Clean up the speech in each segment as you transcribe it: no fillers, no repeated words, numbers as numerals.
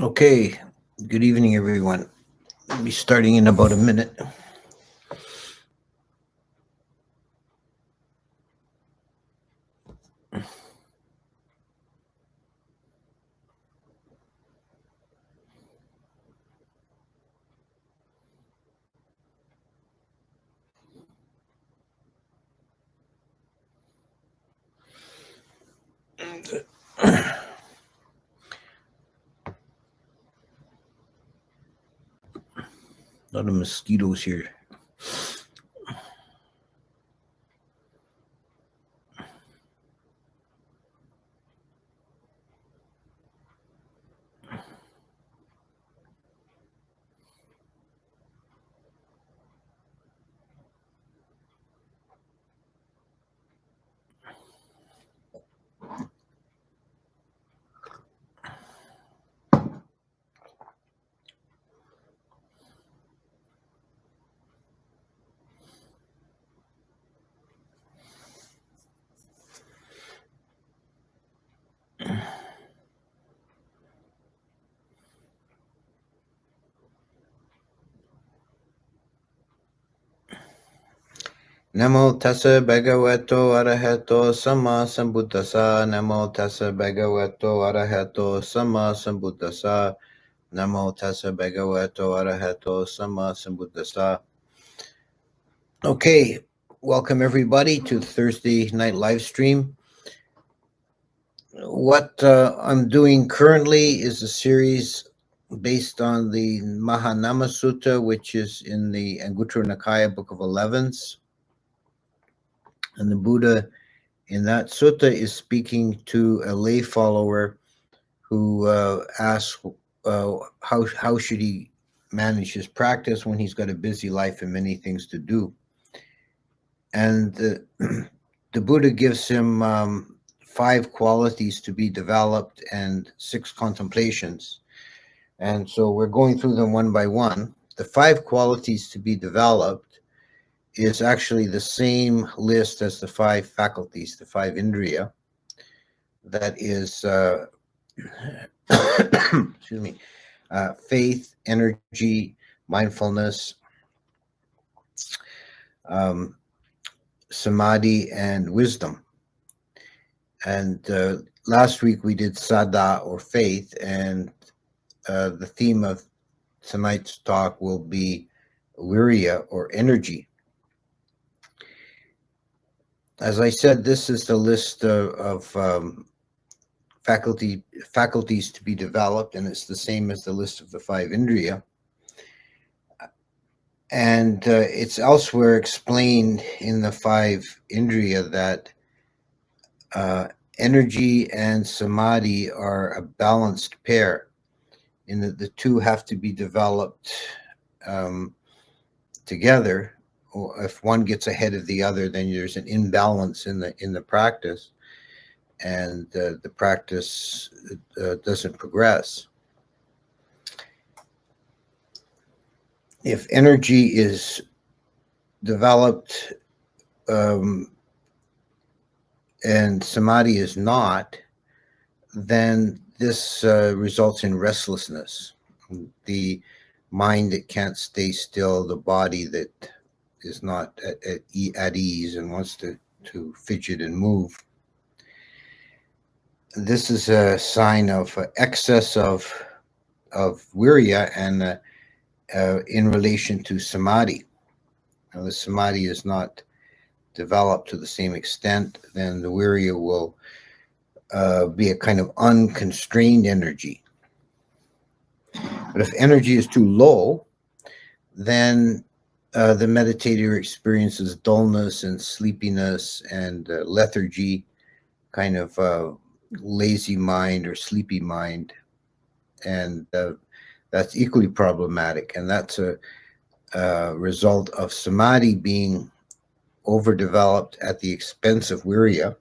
Okay, good evening, everyone. We'll be starting in about a minute. A lot of mosquitoes here. Namo tassa bhagavato arahato sama sambuddhassa. Namo tassa bhagavato arahato sama sambuddhassa. Namo tassa bhagavato arahato sama sambuddhassa. Okay, welcome everybody to the Thursday night live stream. What I'm doing currently is a series based on the Mahanama Sutta, which is in the Anguttara Nikaya Book of Elevens. And the Buddha in that sutta is speaking to a lay follower who asks how should he manage his practice when he's got a busy life and many things to do. And the Buddha gives him 5 qualities to be developed and 6 contemplations. And so we're going through them one by one. The 5 qualities to be developed is actually the same list as the 5 faculties, the 5 indriya. That is, excuse me, faith, energy, mindfulness, samadhi, and wisdom. And last week we did saddha, or faith, and the theme of tonight's talk will be viriya, or energy. As I said, this is the list of faculties to be developed, and it's the same as the list of the 5 indriya. And it's elsewhere explained in the 5 indriya that energy and samadhi are a balanced pair, in that the two have to be developed together. Or if one gets ahead of the other, then there's an imbalance in the practice, and the practice doesn't progress. If energy is developed and samadhi is not, then this results in restlessness. The mind that can't stay still, the body that is not at ease and wants to fidget and move. This is a sign of excess of viriya and in relation to samadhi. Now, the samadhi is not developed to the same extent, then the viriya will be a kind of unconstrained energy. But if energy is too low, then the meditator experiences dullness and sleepiness and lethargy, kind of lazy mind or sleepy mind. And that's equally problematic. And that's a result of samadhi being overdeveloped at the expense of viriya.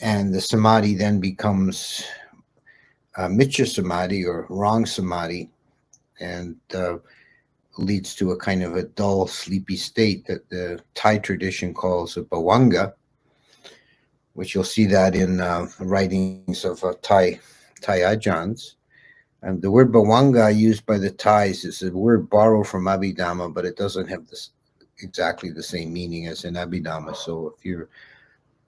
And the samadhi then becomes miccha samadhi, or wrong samadhi, and leads to a kind of a dull, sleepy state that the Thai tradition calls a bhavanga, which you'll see that in writings of Thai Ajahns. And the word bhavanga used by the Thais is a word borrowed from Abhidhamma, but it doesn't have this exactly the same meaning as in Abhidhamma. So if you're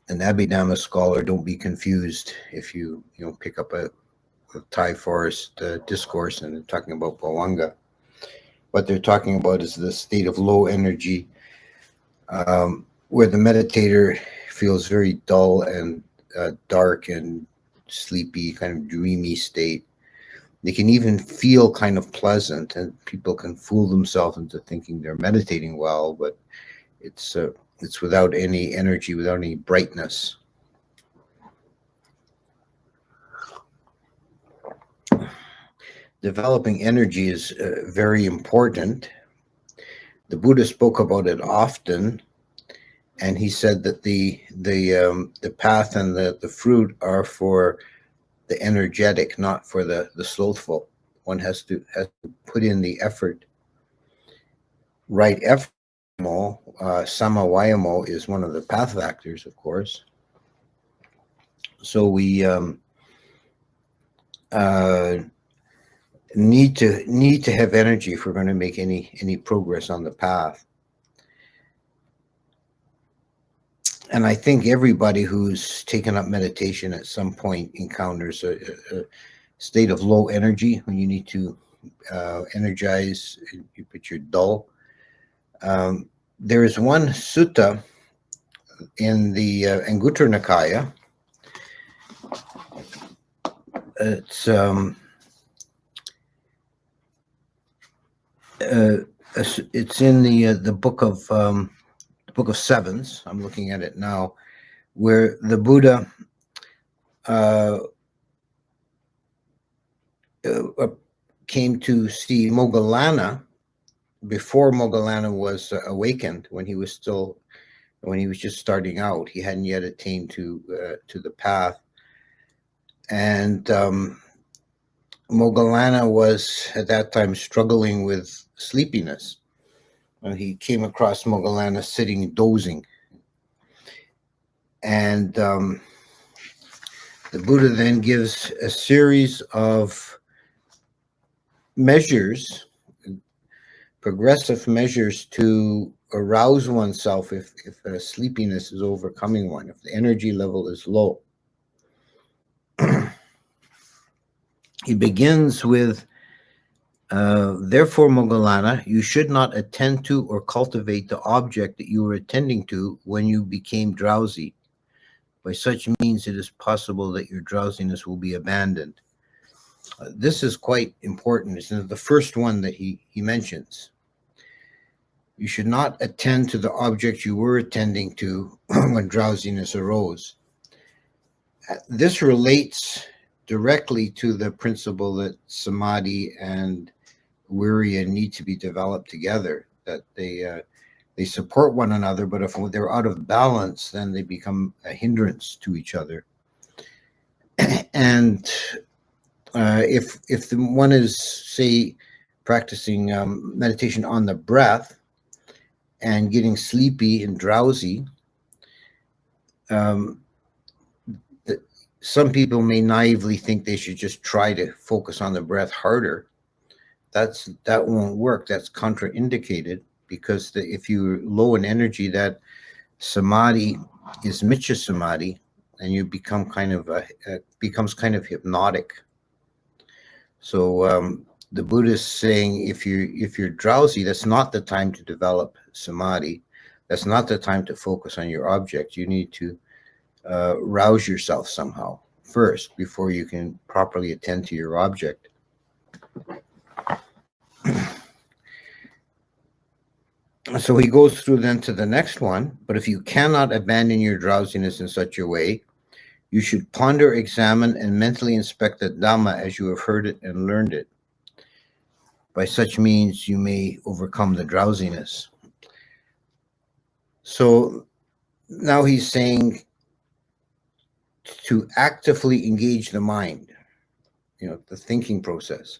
an Abhidhamma scholar, don't be confused if you pick up a Thai forest discourse and they're talking about bhavanga. What they're talking about is the state of low energy, where the meditator feels very dull and dark and sleepy, kind of dreamy state. They can even feel kind of pleasant, and people can fool themselves into thinking they're meditating well, but it's without any energy, without any brightness. Developing energy is very important. The Buddha spoke about it often, and he said that the path and the fruit are for the energetic, not for the slothful. One has to put in the effort. Right effort. Samavayamo is one of the path factors, of course. So we need to have energy if we're going to make any progress on the path. And I think everybody who's taken up meditation at some point encounters a state of low energy when you need to energize, but you're dull. There is one sutta in the Anguttara Nikaya. It's in the book of Sevens. I'm looking at it now, where the Buddha came to see Moggallana before Moggallana was awakened. When he was just starting out, he hadn't yet attained to the path, and Moggallana was at that time struggling with sleepiness. And he came across Moggallana sitting dozing, and the Buddha then gives a series of measures, progressive measures, to arouse oneself if sleepiness is overcoming one, if the energy level is low. He begins with, therefore, Moggallana, you should not attend to or cultivate the object that you were attending to when you became drowsy. By such means, it is possible that your drowsiness will be abandoned. This is quite important. It's the first one that he mentions. You should not attend to the object you were attending to when drowsiness arose. This relates directly to the principle that samadhi and Viriya need to be developed together, that they support one another, but if they're out of balance, then they become a hindrance to each other. And if the one is, say, practicing meditation on the breath and getting sleepy and drowsy, some people may naively think they should just try to focus on the breath harder. That won't work. That's contraindicated, because if you're low in energy, that samadhi is miccha samadhi, and you become becomes kind of hypnotic. So the Buddha is saying, if you're drowsy, that's not the time to develop samadhi. That's not the time to focus on your object. You need to rouse yourself somehow first before you can properly attend to your object. So he goes through then to the next one. But if you cannot abandon your drowsiness in such a way, you should ponder, examine, and mentally inspect the Dhamma as you have heard it and learned it. By such means, you may overcome the drowsiness. So now he's saying to actively engage the mind, the thinking process,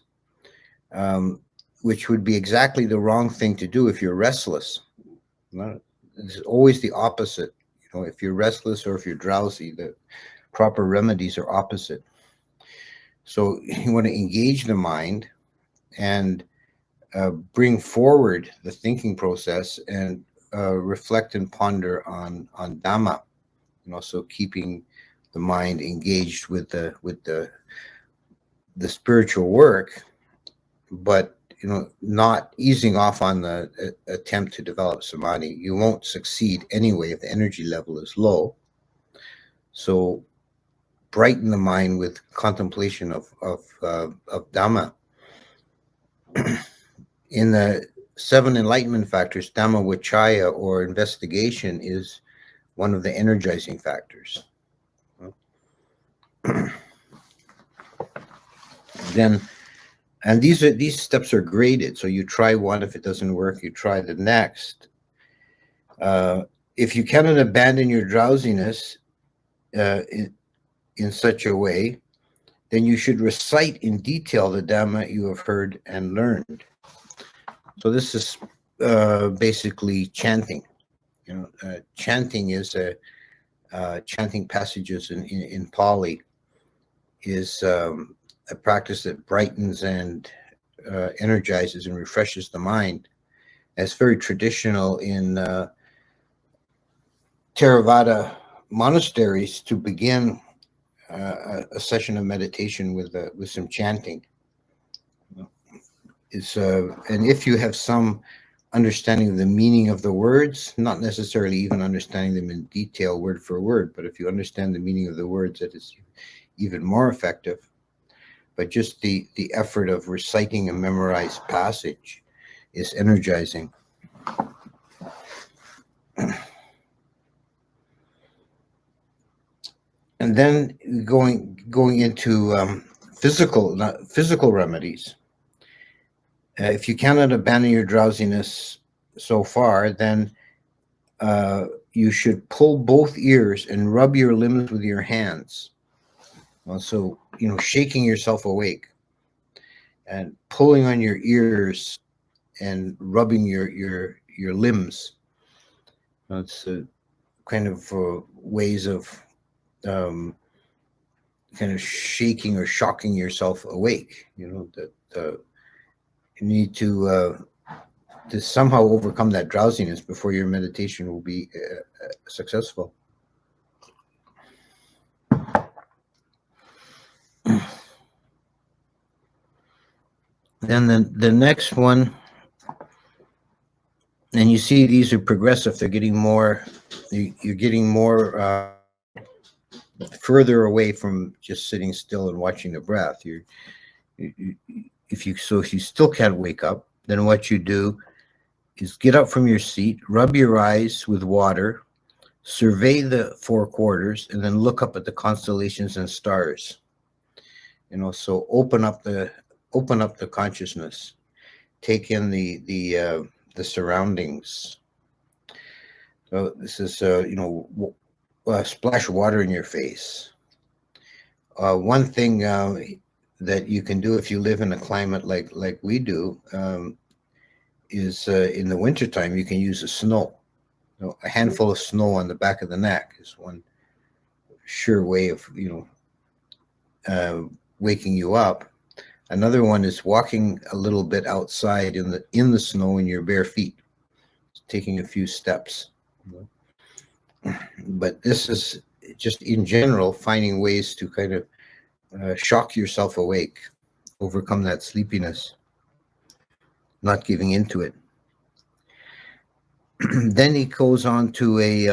which would be exactly the wrong thing to do if you're restless. It's always the opposite. If you're restless or if you're drowsy, the proper remedies are opposite. So you want to engage the mind and bring forward the thinking process and reflect and ponder on Dhamma. So keeping the mind engaged with the spiritual work, but not easing off on the attempt to develop samadhi. You won't succeed anyway if the energy level is low. So brighten the mind with contemplation of Dhamma. In the 7 enlightenment factors, Dhamma Vichaya, or investigation, is one of the energizing factors. Then, and these steps are graded. So you try one. If it doesn't work, you try the next. If you cannot abandon your drowsiness in such a way, then you should recite in detail the Dhamma you have heard and learned. So this is basically chanting. Chanting is chanting passages in Pali is a practice that brightens and energizes and refreshes the mind. And it's very traditional in Theravada monasteries to begin a session of meditation with some chanting. And if you have some understanding of the meaning of the words, not necessarily even understanding them in detail word for word, but if you understand the meaning of the words, that is even more effective. But just the effort of reciting a memorized passage is energizing. And then going into physical remedies. If you cannot abandon your drowsiness so far, then you should pull both ears and rub your limbs with your hands. So, shaking yourself awake and pulling on your ears and rubbing your limbs. It's kind of ways of kind of shaking or shocking yourself awake. That you need to somehow overcome that drowsiness before your meditation will be successful. Then the next one, and you see these are progressive. They're getting more. You're getting more further away from just sitting still and watching the breath. If you still can't wake up, then what you do is get up from your seat, rub your eyes with water, survey the 4 quarters, and then look up at the constellations and stars. So open up the consciousness, take in the surroundings. So this is splash water in your face. One thing that you can do if you live in a climate like we do is in the wintertime, you can use snow. A handful of snow on the back of the neck is one sure way of waking you up. Another one is walking a little bit outside in the snow in your bare feet, taking a few steps. But this is just in general finding ways to kind of shock yourself awake, overcome that sleepiness, not giving into it. Then he goes on to a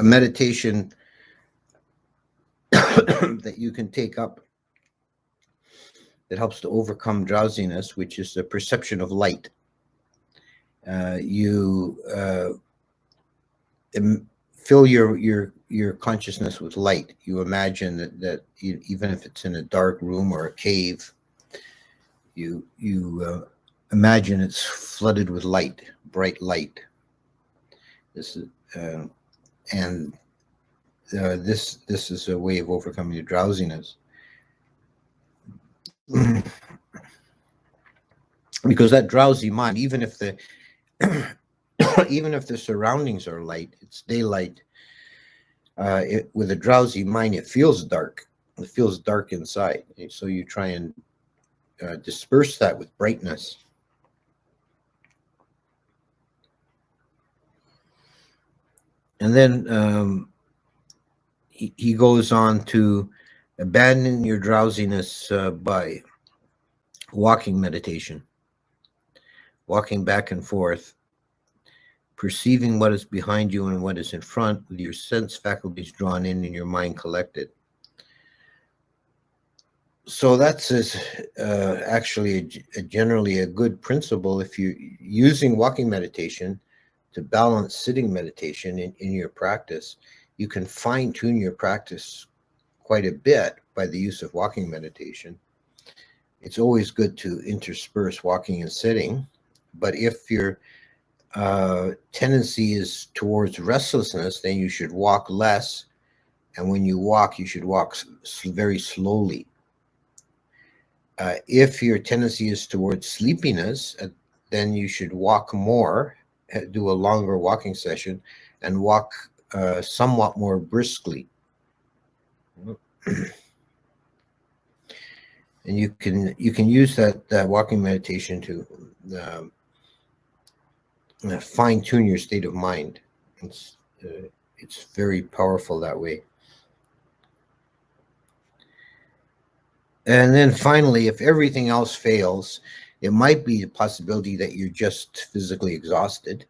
meditation that you can take up that helps to overcome drowsiness, which is the perception of light. You fill your consciousness with light. You imagine that even if it's in a dark room or a cave, you imagine it's flooded with light, bright light. This is this is a way of overcoming your drowsiness. Because that drowsy mind, even if the even if the surroundings are light, it's daylight, With a drowsy mind, it feels dark. It feels dark inside. So you try and disperse that with brightness. And then he goes on to abandon your drowsiness by walking meditation, walking back and forth, perceiving what is behind you and what is in front with your sense faculties drawn in and your mind collected. So that's actually generally a good principle if you're using walking meditation to balance sitting meditation in your practice. You can fine-tune your practice quite a bit by the use of walking meditation. It's always good to intersperse walking and sitting, but if your tendency is towards restlessness, then you should walk less, and when you walk, you should walk very slowly. If your tendency is towards sleepiness, then you should walk more, do a longer walking session, and walk somewhat more briskly. And you can use that walking meditation to fine tune your state of mind. It's very powerful that way. And then finally, if everything else fails, it might be a possibility that you're just physically exhausted,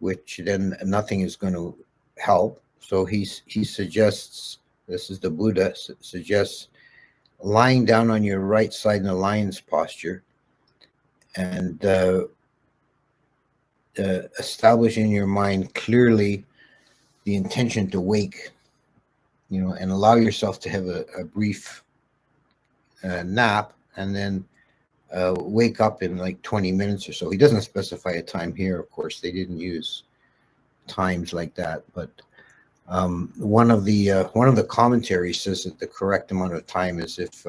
which then nothing is going to help. So he suggests, this is the Buddha, suggests lying down on your right side in a lion's posture and establish in your mind clearly the intention to wake, and allow yourself to have a brief nap, and then wake up in like 20 minutes or so. He doesn't specify a time here, of course. They didn't use times like that, but one of the commentaries says that the correct amount of time is if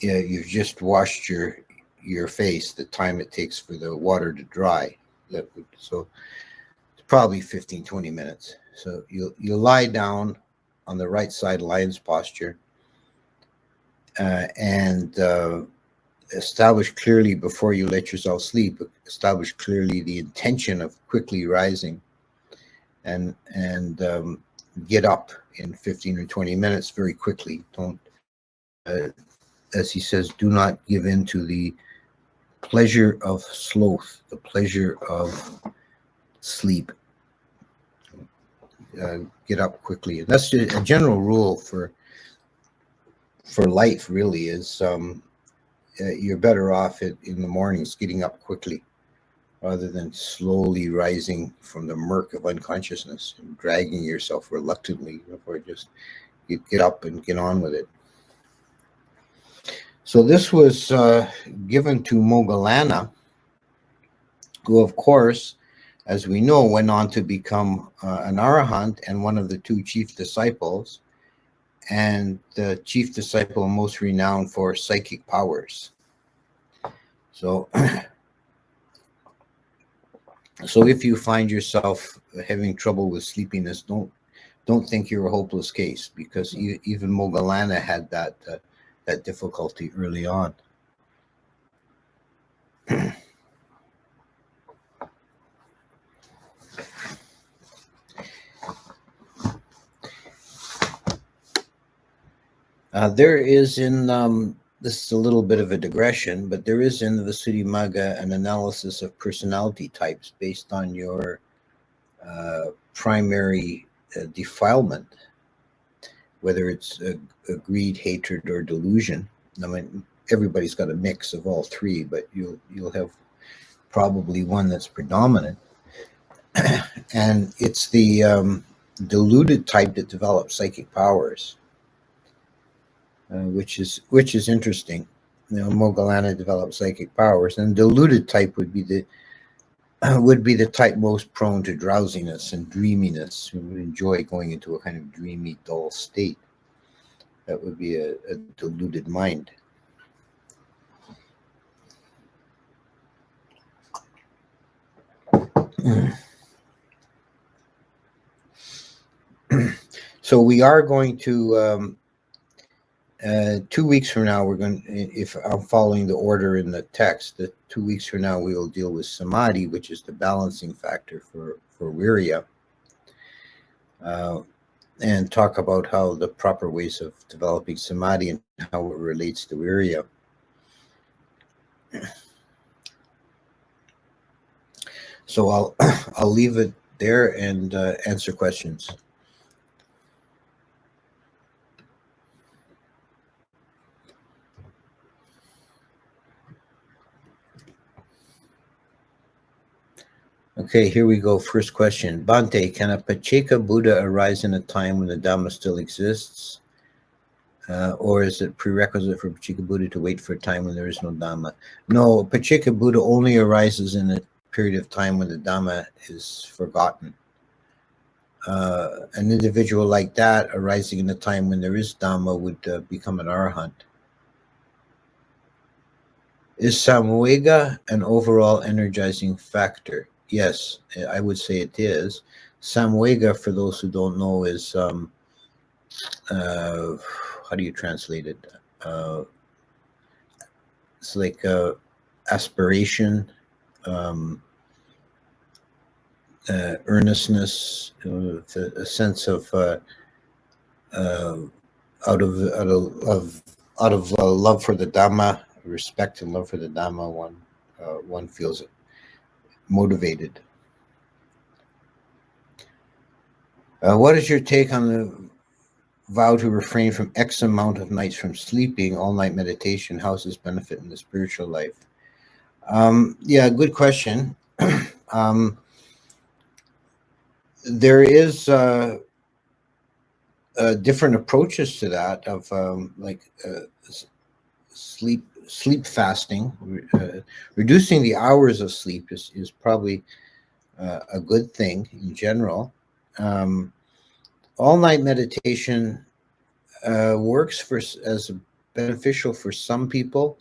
you've just washed your face, the time it takes for the water to dry. So it's probably 15-20 minutes. So you lie down on the right side, lion's posture, and establish clearly before you let yourself sleep. Establish clearly the intention of quickly rising, and get up in 15 or 20 minutes very quickly. Don't, as he says, do not give in to the pleasure of sloth, the pleasure of sleep. Get up quickly. And that's a general rule for life, really, is you're better off in the mornings getting up quickly rather than slowly rising from the murk of unconsciousness and dragging yourself reluctantly, or just get up and get on with it. So this was given to Moggallana, who, of course, as we know, went on to become an arahant and one of the two chief disciples, and the chief disciple most renowned for psychic powers. So, so if you find yourself having trouble with sleepiness, don't think you're a hopeless case, because even Moggallana had that difficulty early on. There is in, this is a little bit of a digression, but there is in the Visuddhimagga an analysis of personality types based on your primary defilement, whether it's greed, hatred, or delusion. I mean, everybody's got a mix of all three, but you'll have probably one that's predominant. And it's the deluded type that develops psychic powers. Which is interesting. Moggallana developed psychic powers, and deluded type would be the type most prone to drowsiness and dreaminess, who would enjoy going into a kind of dreamy, dull state. That would be a deluded mind. So we are going to 2 weeks from now, we're going. If I'm following the order in the text, that 2 weeks from now we will deal with samadhi, which is the balancing factor for viriya, and talk about how the proper ways of developing samadhi and how it relates to viriya. So I'll leave it there and answer questions. Okay, here we go. First question. Bhante, can a Pacceka Buddha arise in a time when the Dhamma still exists? Or is it prerequisite for Pacceka Buddha to wait for a time when there is no Dhamma? No, Pacceka Buddha only arises in a period of time when the Dhamma is forgotten. An individual like that arising in a time when there is Dhamma would become an Arahant. Is samvega an overall energizing factor? Yes, I would say it is. Samvega, for those who don't know, is how do you translate it? It's like aspiration, earnestness, a sense of out of love for the Dhamma, respect and love for the Dhamma, one feels motivated. What is your take on the vow to refrain from X amount of nights from sleeping, all night meditation? How does this benefit in the spiritual life? Yeah, good question. There is different approaches to that of sleep fasting. Reducing the hours of sleep is probably a good thing in general. All night meditation works as beneficial for some people.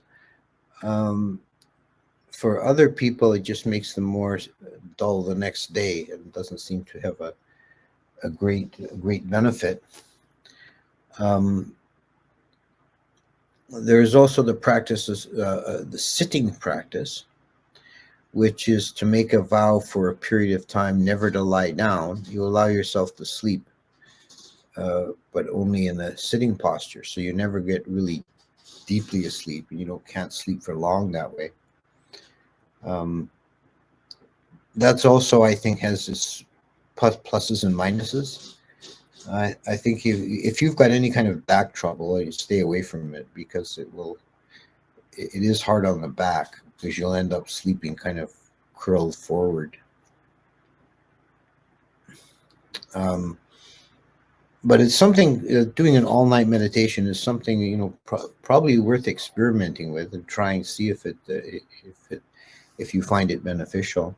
For other people, it just makes them more dull the next day and doesn't seem to have a great benefit. There is also the practice, the sitting practice, which is to make a vow for a period of time never to lie down. You allow yourself to sleep, but only in a sitting posture. So you never get really deeply asleep, and you can't sleep for long that way. That's also, I think, has its pluses and minuses. I think if you've got any kind of back trouble, you stay away from it, because it is hard on the back, because you'll end up sleeping kind of curled forward. But it's something, doing an all-night meditation is something, probably worth experimenting with and trying to see if you find it beneficial.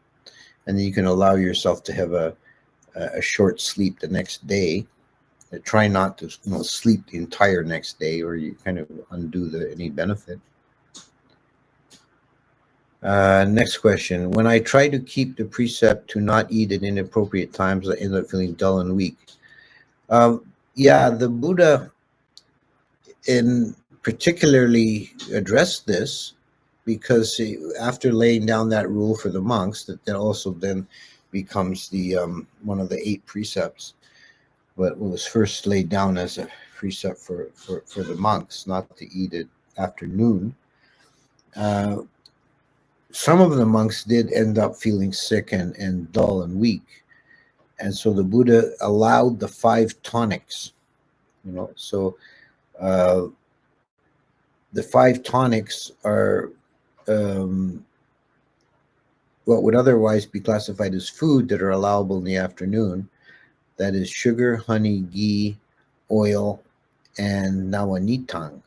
And then you can allow yourself to have a short sleep the next day. Try not to sleep the entire next day, or you kind of undo any benefit. Next question. When I try to keep the precept to not eat at inappropriate times, I end up feeling dull and weak. Yeah, the Buddha particularly addressed this, because after laying down that rule for the monks, that also then becomes the one of the 8 precepts, but was first laid down as a precept for the monks, not to eat at afternoon. Some of the monks did end up feeling sick and dull and weak. And so the Buddha allowed the 5 tonics, so the 5 tonics are what would otherwise be classified as food that are allowable in the afternoon. That is sugar, honey, ghee, oil, and nawanitang.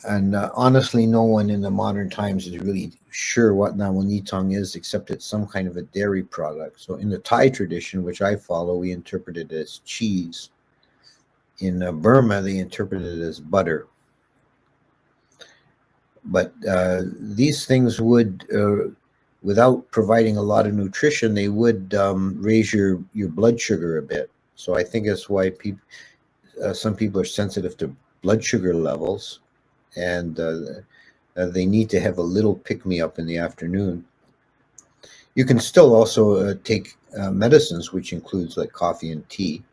And honestly, no one in the modern times is really sure what nawanitang is, except it's some kind of a dairy product. So in the Thai tradition, which I follow, we interpret it as cheese. In Burma, they interpret it as butter. But these things would, without providing a lot of nutrition, they would raise your blood sugar a bit. So I think that's why some people are sensitive to blood sugar levels, and they need to have a little pick-me-up in the afternoon. You can still also take medicines, which includes like coffee and tea.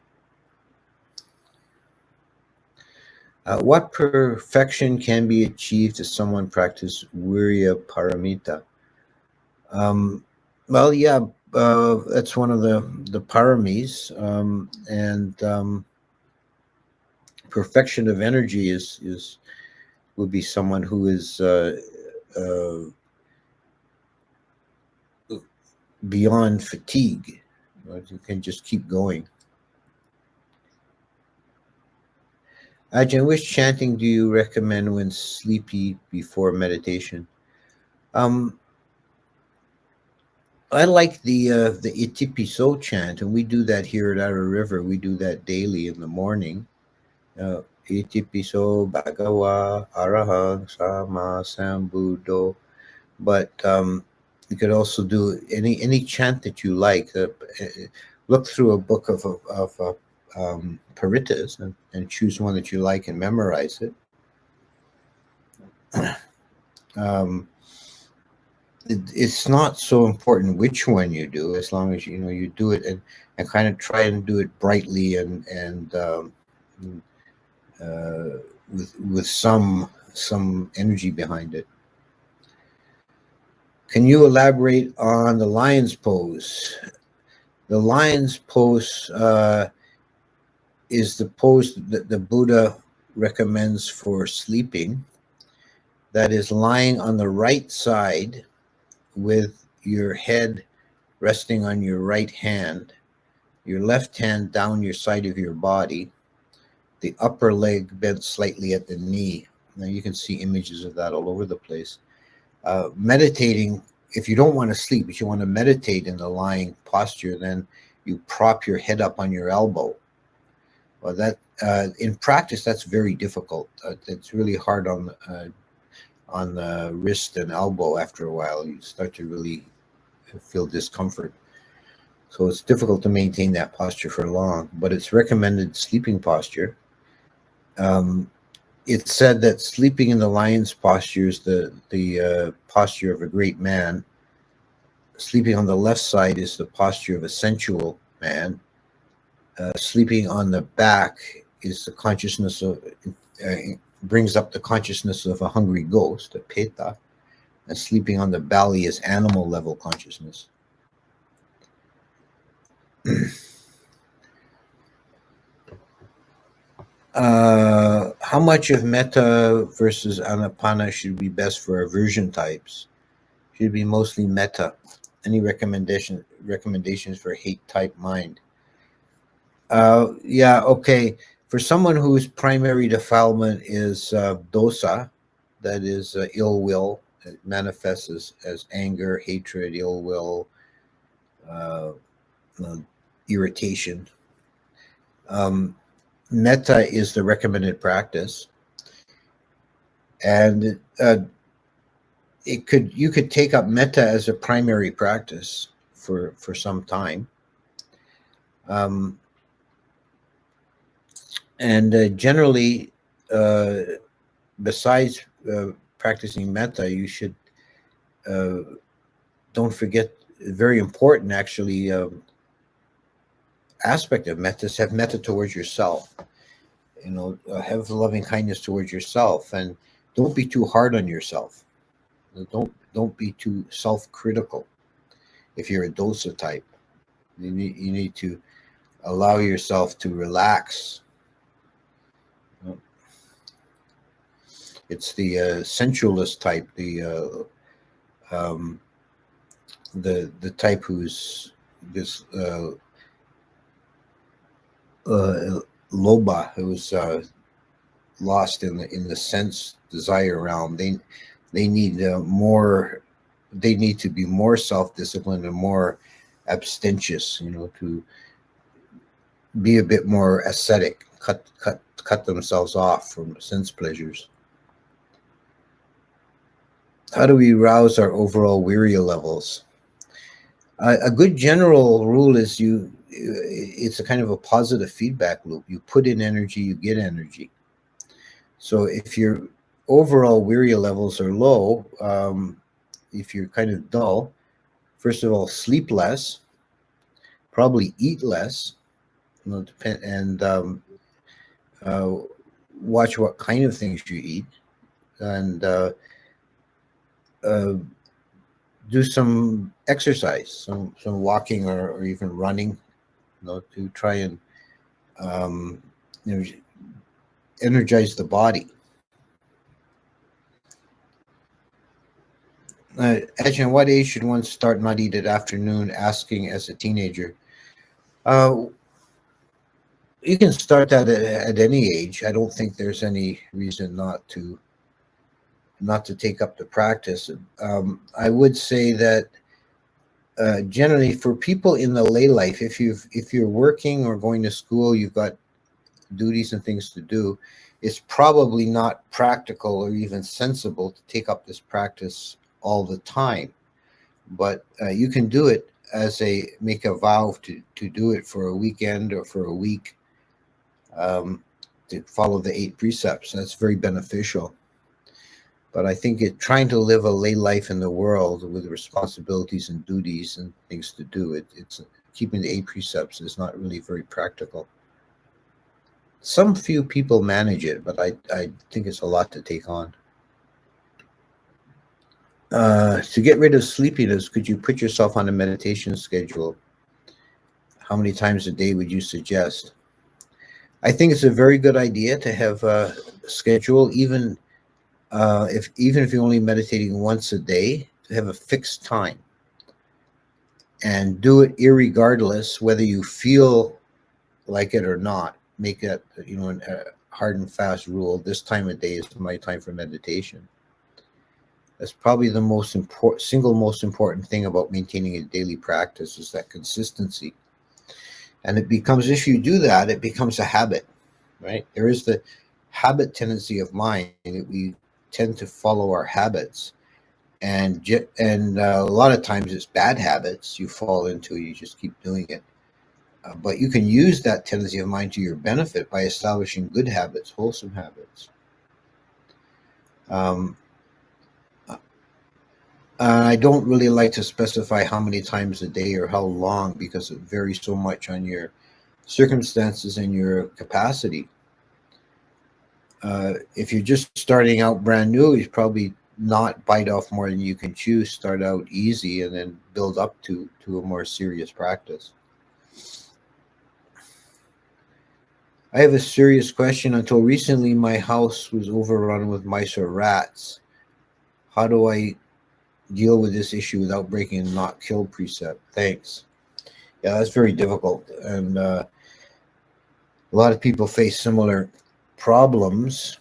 What perfection can be achieved as someone practices Viriya Paramita? Well, yeah, that's one of the paramis, and perfection of energy is would be someone who is uh, beyond fatigue. You can just keep going. Ajahn, which chanting do you recommend when sleepy before meditation? Um, I like the Itipiso chant, and we do that here at Outer River. We do that daily in the morning. Itipiso Bhagawa Arahang Sama Sambuddho. But you could also do any chant that you like. Look through a book of paritas and choose one that you like and memorize it. It's not so important which one you do, as long as you do it and kind of try and do it brightly and with some energy behind it. Can you elaborate on the lion's pose? The lion's pose is the pose that the Buddha recommends for sleeping. That is lying on the right side with your head resting on your right hand, your left hand down your side of your body, the upper leg bent slightly at the knee. Now you can see images of that all over the place. Meditating, if you don't want to sleep, but you want to meditate in the lying posture, then you prop your head up on your elbow. Well, that in practice, that's very difficult. It's really hard on the wrist and elbow. After a while, you start to really feel discomfort. So it's difficult to maintain that posture for long, but it's recommended sleeping posture. It's said that sleeping in the lion's posture is the posture of a great man. Sleeping on the left side is the posture of a sensual man. Sleeping on the back is the consciousness of brings up the consciousness of a hungry ghost, a peta. And sleeping on the belly is animal level consciousness. How much of metta versus anapana should be best for aversion types? Should be mostly metta. Any recommendations for hate type mind? Yeah, okay. For someone whose primary defilement is dosa, that is ill will, it manifests as anger, hatred, ill will, irritation. Metta is the recommended practice, and you could take up metta as a primary practice for some time. And generally, besides practicing metta, you should don't forget, very important actually, aspect of metta is have metta towards yourself. Have loving kindness towards yourself, and don't be too hard on yourself. Don't be too self-critical. If you're a dosa type, you need to allow yourself to relax. It's the sensualist type, the type who's this loba, who's lost in the sense desire realm. They need more. They need to be more self-disciplined and more abstentious. To be a bit more ascetic, cut themselves off from sense pleasures. How do we rouse our overall viriya levels? A good general rule is you it's a kind of a positive feedback loop. You put in energy, you get energy. So if your overall Viriya levels are low, if you're kind of dull, first of all, sleep less, probably eat less, and watch what kind of things you eat, and uh, do some exercise, some walking or even running, to try and um, you know energize the body. Ajahn, what age should one start not eat at afternoon? Asking as a teenager. Uh, you can start that at any age. I don't think there's any reason not to take up the practice. I would say that generally for people in the lay life, if you're working or going to school, you've got duties and things to do, it's probably not practical or even sensible to take up this practice all the time. But you can do it make a vow to do it for a weekend or for a week, to follow the 8 precepts. That's very beneficial. But I think trying to live a lay life in the world with responsibilities and duties and things to do, it's keeping the 8 precepts is not really very practical. Some few people manage it, but I think it's a lot to take on. To get rid of sleepiness, could you put yourself on a meditation schedule? How many times a day would you suggest? I think it's a very good idea to have a schedule, even if you're only meditating once a day, to have a fixed time and do it irregardless whether you feel like it or not. Make that a hard and fast rule. This time of day is my time for meditation. That's probably the single most important thing about maintaining a daily practice, is that consistency. And it becomes, if you do that, it becomes a habit, right? There is the habit tendency of mind that we tend to follow our habits, and a lot of times it's bad habits you fall into. You just keep doing it. But you can use that tendency of mind to your benefit by establishing good habits, wholesome habits. I don't really like to specify how many times a day or how long, because it varies so much on your circumstances and your capacity. If you're just starting out brand new, you probably not bite off more than you can chew. Start out easy and then build up to a more serious practice. I have a serious question. Until recently, my house was overrun with mice or rats. How do I deal with this issue without breaking a not kill precept? Thanks. Yeah, that's very difficult. And a lot of people face similar problems.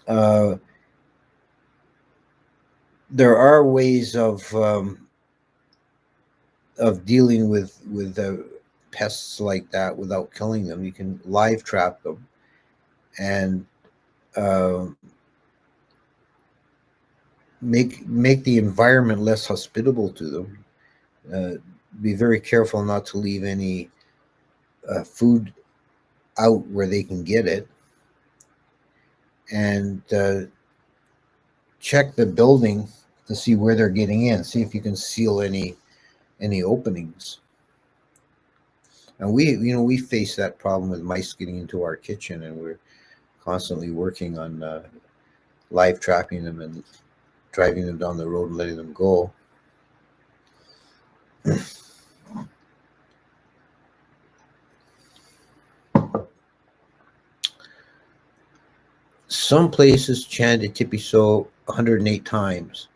There are ways of dealing with pests like that without killing them. You can live trap them and make the environment less hospitable to them. Be very careful not to leave any food out where they can get it, and check the building to see where they're getting in. See if you can seal any openings. And we face that problem with mice getting into our kitchen, and we're constantly working on live trapping them and driving them down the road and letting them go. Some places chant Itipiso 108 times.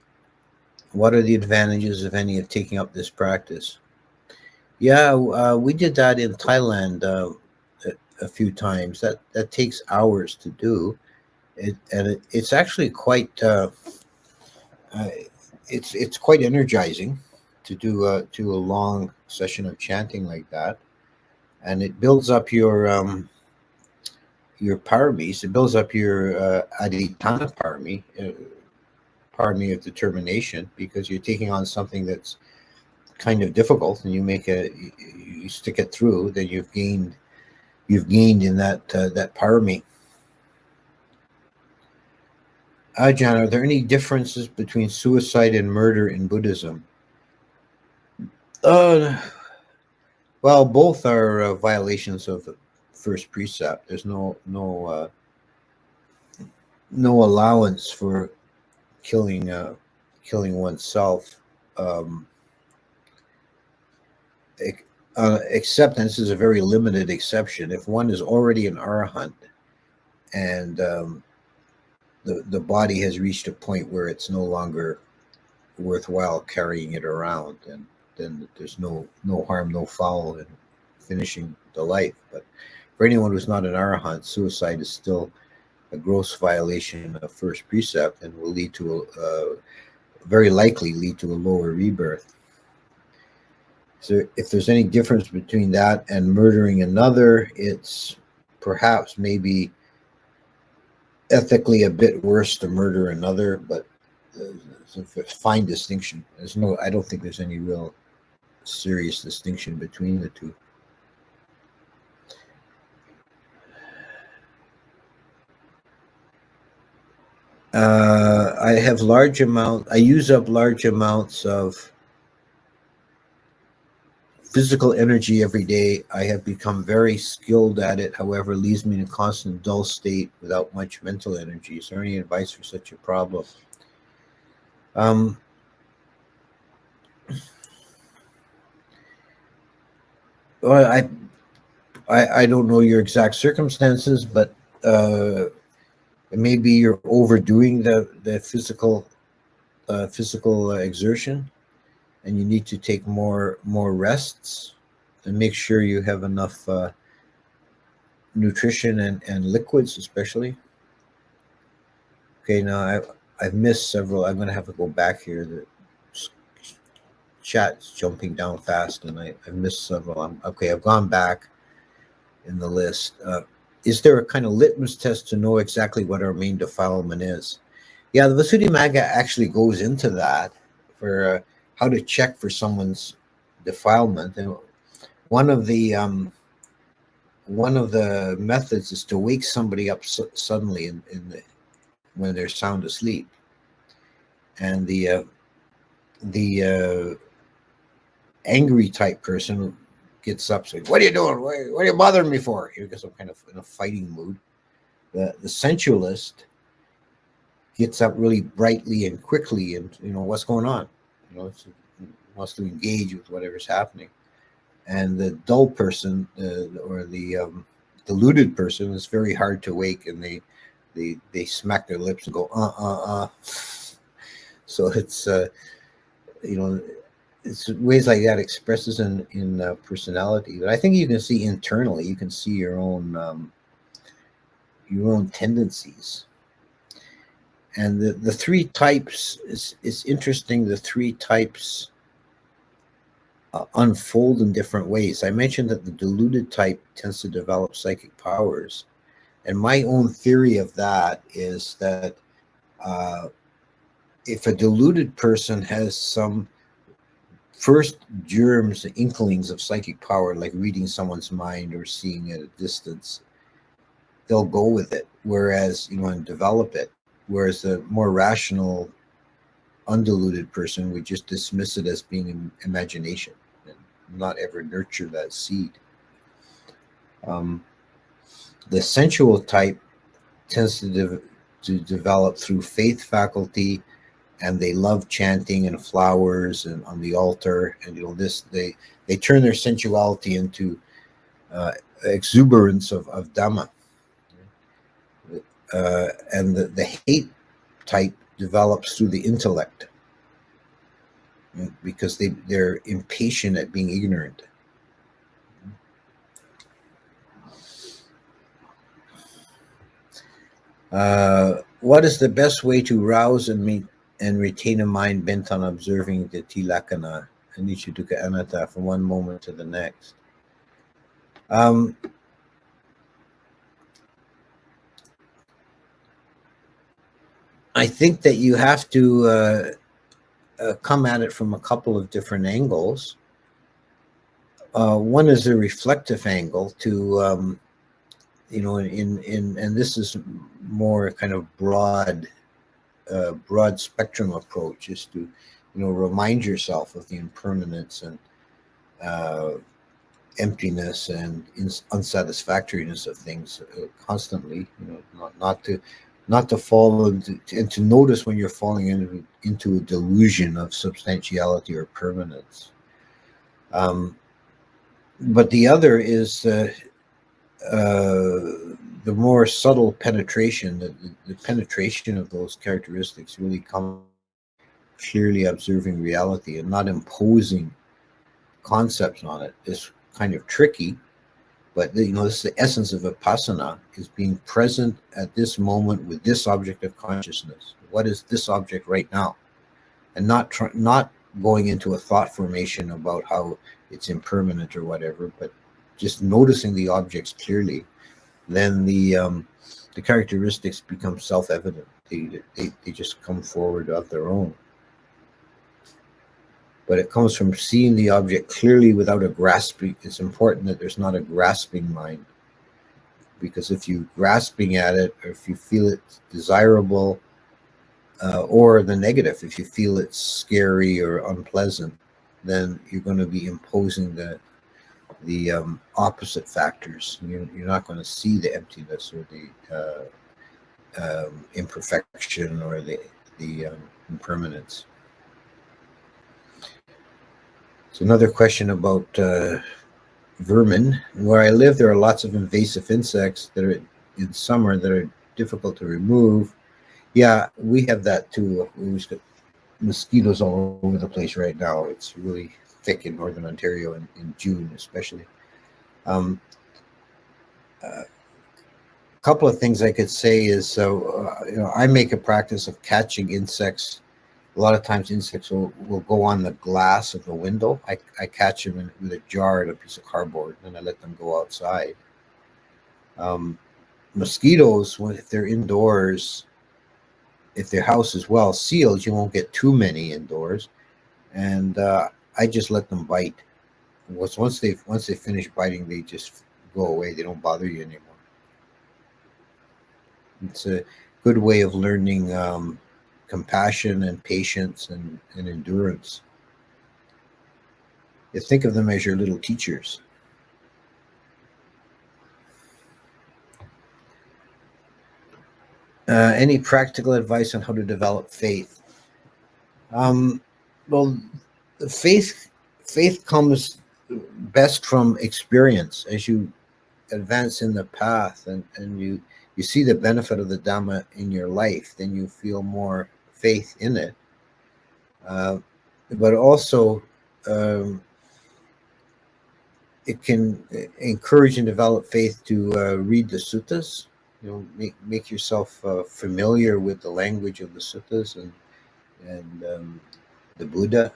What are the advantages, if any, of taking up this practice? Yeah, we did that in Thailand a few times. That takes hours to do, it's actually quite it's quite energizing to do a long session of chanting like that, and it builds up your paramis. It builds up your adhitthana parami of determination, because you're taking on something that's kind of difficult, and you stick it through, then you've gained in that parami. Ajahn, are there any differences between suicide and murder in Buddhism? Well, both are violations of the first precept. There's no allowance for killing oneself. Acceptance is a very limited exception. If one is already an arahant and the body has reached a point where it's no longer worthwhile carrying it around, and then there's no harm, no foul in finishing the life. But for anyone who's not an arahant, suicide is still a gross violation of first precept and will lead to very likely lead to a lower rebirth. So if there's any difference between that and murdering another, it's perhaps maybe ethically a bit worse to murder another, but it's a fine distinction. I don't think there's any real serious distinction between the two. I use up large amounts of physical energy every day. I have become very skilled at it, however, it leaves me in a constant dull state without much mental energy. Is there any advice for such a problem? Well, I don't know your exact circumstances, but maybe you're overdoing the physical exertion, and you need to take more rests and make sure you have enough nutrition and liquids, especially. Okay, now I've missed several. I'm going to have to go back here. The chat's jumping down fast, and I've missed several. Okay, I've gone back in the list. Is there a kind of litmus test to know exactly what our main defilement is? Yeah, the Visuddhimagga actually goes into that for how to check for someone's defilement. And one of the methods is to wake somebody up suddenly when they're sound asleep. And the angry type person gets up, saying, "What are you doing? What are you bothering me for?" Because I'm kind of in a fighting mood. The sensualist gets up really brightly and quickly, and what's going on. Wants to engage with whatever's happening. And the dull person or the deluded person is very hard to wake, and they smack their lips and go So it's it's ways like that expresses in personality. But I think you can see internally. You can see your own tendencies. And the three types is interesting. The three types unfold in different ways. I mentioned that the deluded type tends to develop psychic powers. And my own theory of that is that if a deluded person has some first germs, inklings of psychic power, like reading someone's mind or seeing at a distance, they'll go with it, and develop it. Whereas the more rational, undiluted person would just dismiss it as being an imagination and not ever nurture that seed. The sensual type tends to develop through faith faculty, and they love chanting and flowers and on the altar, and they turn their sensuality into exuberance of Dhamma. And the hate type develops through the intellect, because they're impatient at being ignorant. What is the best way to rouse and retain a mind bent on observing the tilakkhana, anicca dukkha anatta, from one moment to the next? I think that you have to come at it from a couple of different angles. One is a reflective angle to, and this is more kind of broad spectrum approach, is to, remind yourself of the impermanence and emptiness and unsatisfactoriness of things constantly. Not to fall into, and to notice when you're falling into a delusion of substantiality or permanence. But the other is the more subtle penetration, the penetration of those characteristics really comes clearly observing reality and not imposing concepts on it. Is kind of tricky, but this is the essence of vipassana, is being present at this moment with this object of consciousness. What is this object right now? And not going into a thought formation about how it's impermanent or whatever, but just noticing the objects clearly. Then the characteristics become self-evident. They just come forward of their own. But it comes from seeing the object clearly without a grasping. It's important that there's not a grasping mind, because if you're grasping at it, or if you feel it's desirable, or the negative, if you feel it's scary or unpleasant, then you're going to be imposing the opposite factors. You're not going to see the emptiness or the imperfection or the impermanence. So another question about vermin. Where I live, there are lots of invasive insects that are in summer that are difficult to remove. Yeah, we have that too. We've got mosquitoes all over the place right now. It's really thick in northern Ontario in June, especially. A couple of things I could say is, I make a practice of catching insects. A lot of times insects will go on the glass of the window. I catch them with a jar and a piece of cardboard, and I let them go outside. Mosquitoes, if they're indoors, if their house is well sealed, you won't get too many indoors. And I just let them bite. Once they finish biting, they just go away. They don't bother you anymore. It's a good way of learning compassion and patience and endurance. You think of them as your little teachers. Any practical advice on how to develop faith? Well, faith comes best from experience. As you advance in the path and you see the benefit of the Dhamma in your life, then you feel more faith in it. But also, it can encourage and develop faith to read the suttas. Make yourself familiar with the language of the suttas and the Buddha.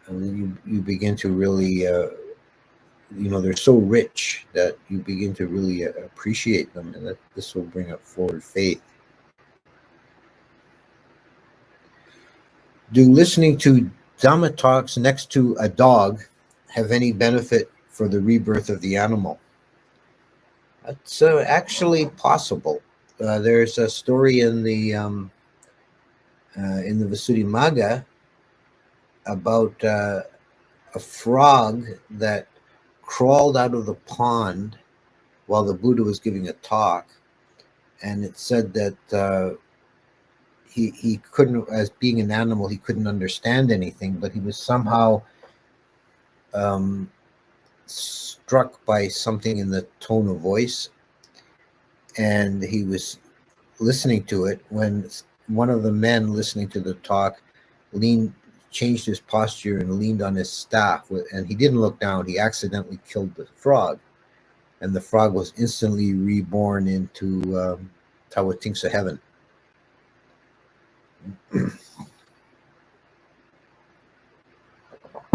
And you begin to really, they're so rich that you begin to really appreciate them, and that this will bring up forward faith. Do listening to Dhamma talks next to a dog have any benefit for the rebirth of the animal? That's actually possible. There's a story in the Visuddhimagga about a frog that crawled out of the pond while the Buddha was giving a talk, and it said that he couldn't, as being an animal, he couldn't understand anything, but he was somehow struck by something in the tone of voice, and he was listening to it when one of the men listening to the talk changed his posture and leaned on his staff, and he didn't look down. He accidentally killed the frog, and the frog was instantly reborn into Tawatingsa heaven.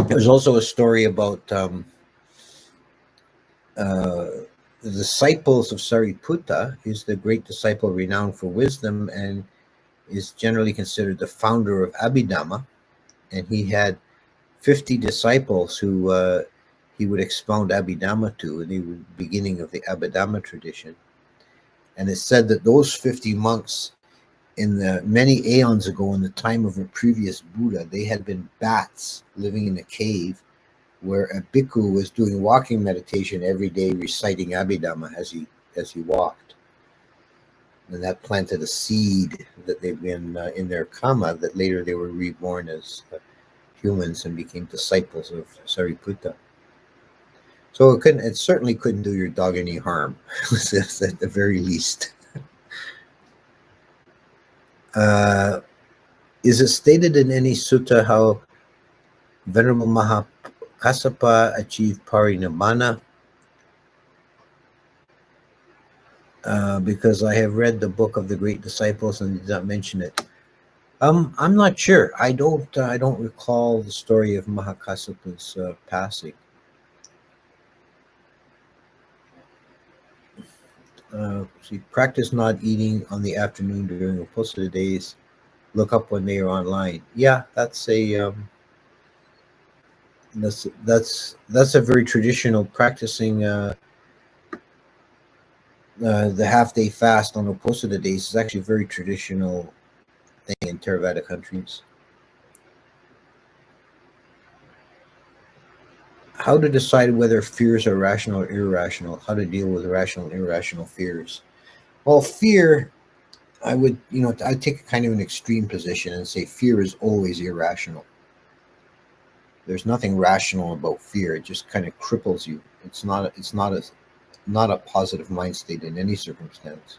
There's also a story about the disciples of Sariputta. He's the great disciple renowned for wisdom, and is generally considered the founder of Abhidhamma, and he had 50 disciples who he would expound Abhidhamma to in the beginning of the Abhidhamma tradition. And it's said that those 50 monks, in the many aeons ago, in the time of a previous Buddha, they had been bats living in a cave where a bhikkhu was doing walking meditation every day, reciting Abhidhamma as he walked. And that planted a seed that they've been in their karma, that later they were reborn as humans and became disciples of Sariputta. So it certainly couldn't do your dog any harm, at the very least. Is it stated in any sutta how Venerable Mahakassapa achieved parinibbana? Because I have read the book of the great disciples and did not mention it. I'm not sure. I don't recall the story of Mahakassapa's passing. See, practice not eating on the afternoon during Uposatha days. Look up when they are online. Yeah, that's a that's a very traditional practicing. The half-day fast on Uposatha days is actually a very traditional thing in Theravada countries. How to decide whether fears are rational or irrational? How to deal with rational and irrational fears? Well, fear, I'd take a kind of an extreme position and say fear is always irrational. There's nothing rational about fear. It just kind of cripples you. It's not a positive mind state in any circumstance.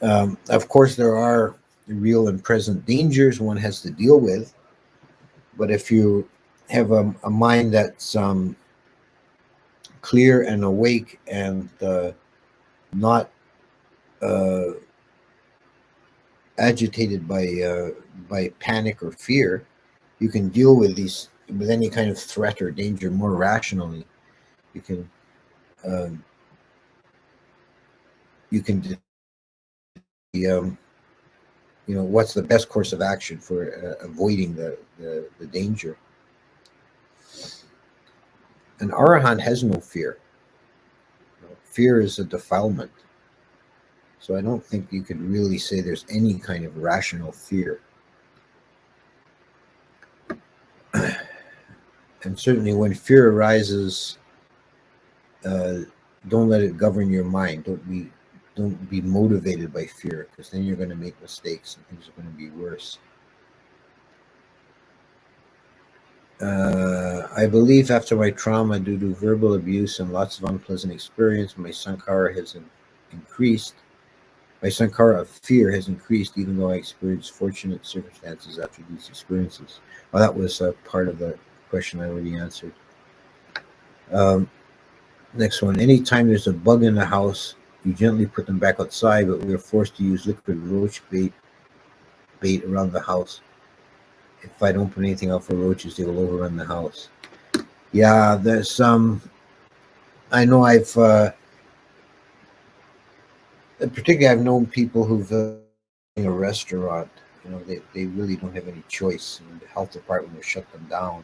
Of course, there are real and present dangers one has to deal with, but if you have a mind that's clear and awake and not agitated by panic or fear, you can deal with any kind of threat or danger more rationally. You can what's the best course of action for avoiding the danger. An arahant has no fear. Fear is a defilement. So I don't think you could really say there's any kind of rational fear. And certainly when fear arises, don't let it govern your mind. Don't be motivated by fear, because then you're going to make mistakes and things are going to be worse. I believe after my trauma due to verbal abuse and lots of unpleasant experience, my sankhara has increased. My sankhara of fear has increased, even though I experienced fortunate circumstances after these experiences. Well, that was part of the question I already answered. Next one. Anytime there's a bug in the house, you gently put them back outside, but we are forced to use liquid roach bait around the house. If I don't put anything out for roaches, they will overrun the house. Yeah, there's I know particularly I've known people who've in a restaurant. They really don't have any choice. The health department will shut them down.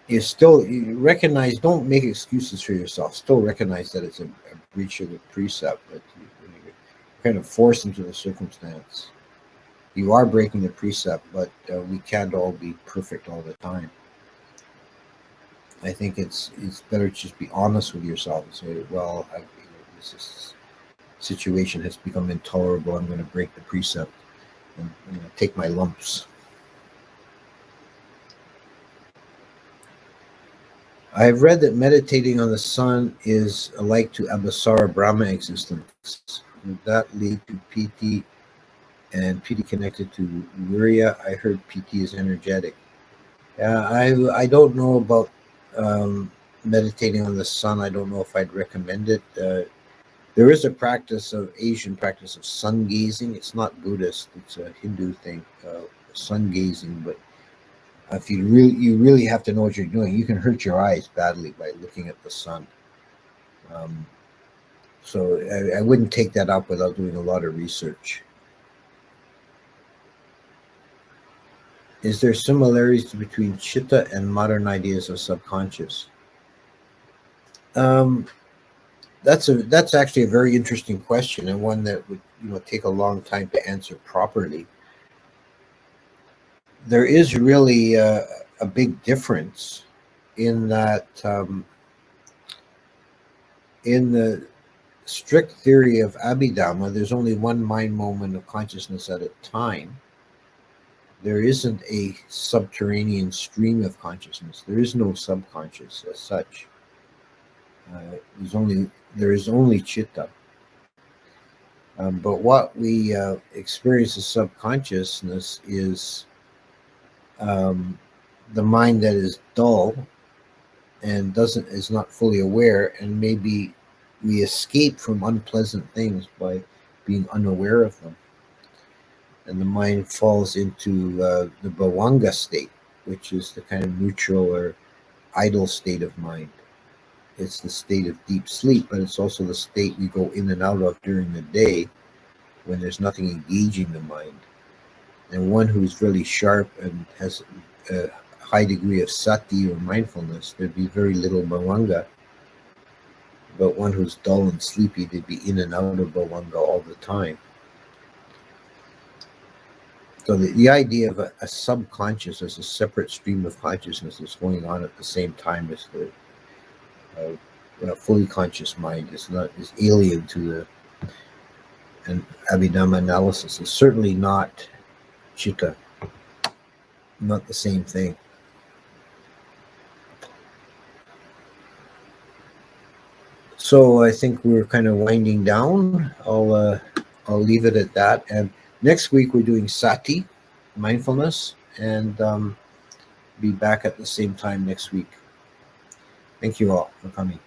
You recognize, don't make excuses for yourself. Still recognize that it's a breach of the precept, but you're kind of forced into the circumstance. You are breaking the precept, but we can't all be perfect all the time. I think it's better to just be honest with yourself and say, well, this situation has become intolerable. I'm going to break the precept and take my lumps. I have read that meditating on the sun is alike to Abhasara Brahma existence. Would that lead to PT and PT connected to Viriya? I heard PT is energetic. I don't know about meditating on the sun. I don't know if I'd recommend it. There is a Asian practice of sun gazing. It's not Buddhist. It's a Hindu thing, sun gazing. But if you really have to know what you're doing, you can hurt your eyes badly by looking at the sun. So I wouldn't take that up without doing a lot of research. Is there similarities between chitta and modern ideas of subconscious? Um, that's actually a very interesting question, and one that would take a long time to answer properly. There is really a big difference in that in the strict theory of Abhidhamma, there's only one mind moment of consciousness at a time. There isn't a subterranean stream of consciousness. There is no subconscious as such. There is only chitta. But what we experience as subconsciousness is the mind that is dull and is not fully aware, and maybe we escape from unpleasant things by being unaware of them. And the mind falls into the bhavanga state, which is the kind of neutral or idle state of mind. It's the state of deep sleep, but it's also the state we go in and out of during the day when there's nothing engaging the mind. And one who's really sharp and has a high degree of sati or mindfulness, there'd be very little bhavanga. But one who's dull and sleepy, they'd be in and out of bhavanga all the time. So the idea of a subconscious as a separate stream of consciousness that's going on at the same time as the fully conscious mind is alien to an Abhidhamma analysis. It's certainly not chitta, not the same thing. So I think we're kind of winding down. I'll leave it at that. And next week we're doing sati, mindfulness, and be back at the same time next week. Thank you all for coming.